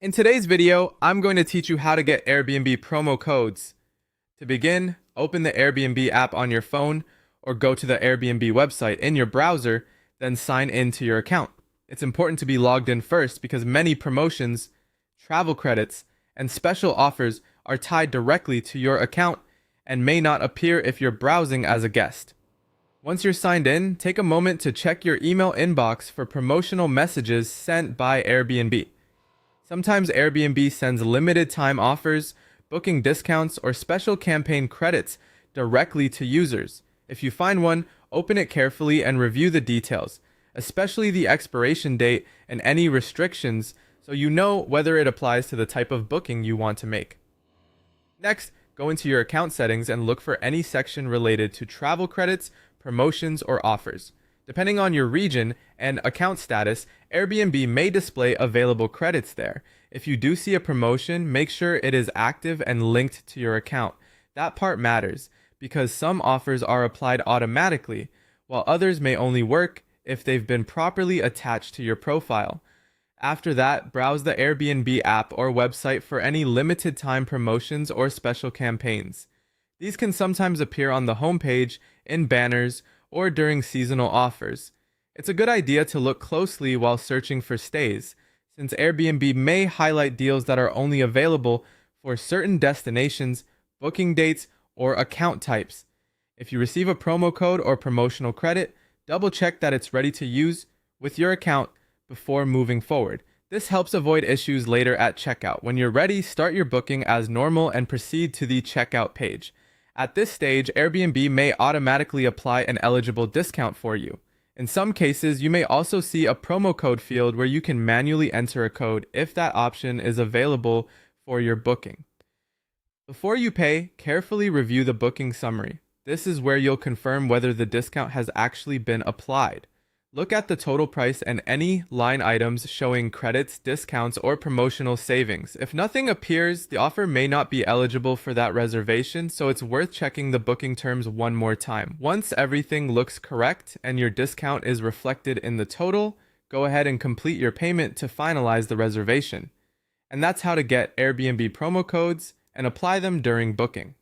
In today's video, I'm going to teach you how to get Airbnb promo codes. To begin, open the Airbnb app on your phone or go to the Airbnb website in your browser, then sign in to your account. It's important to be logged in first because many promotions, travel credits, and special offers are tied directly to your account and may not appear if you're browsing as a guest. Once you're signed in, take a moment to check your email inbox for promotional messages sent by Airbnb. Sometimes Airbnb sends limited time offers, booking discounts, or special campaign credits directly to users. If you find one, open it carefully and review the details, especially the expiration date and any restrictions, so you know whether it applies to the type of booking you want to make. Next, go into your account settings and look for any section related to travel credits, promotions, or offers. Depending on your region and account status, Airbnb may display available credits there. If you do see a promotion, make sure it is active and linked to your account. That part matters because some offers are applied automatically, while others may only work if they've been properly attached to your profile. After that, browse the Airbnb app or website for any limited time promotions or special campaigns. These can sometimes appear on the homepage, in banners, or during seasonal offers. It's a good idea to look closely while searching for stays, since Airbnb may highlight deals that are only available for certain destinations, booking dates, or account types. If you receive a promo code or promotional credit, double check that it's ready to use with your account before moving forward. This helps avoid issues later at checkout. When you're ready, start your booking as normal and proceed to the checkout page. At this stage, Airbnb may automatically apply an eligible discount for you. In some cases, you may also see a promo code field where you can manually enter a code if that option is available for your booking. Before you pay, carefully review the booking summary. This is where you'll confirm whether the discount has actually been applied. Look at the total price and any line items showing credits, discounts, or promotional savings. If nothing appears, the offer may not be eligible for that reservation, so it's worth checking the booking terms one more time. Once everything looks correct and your discount is reflected in the total, go ahead and complete your payment to finalize the reservation. And that's how to get Airbnb promo codes and apply them during booking.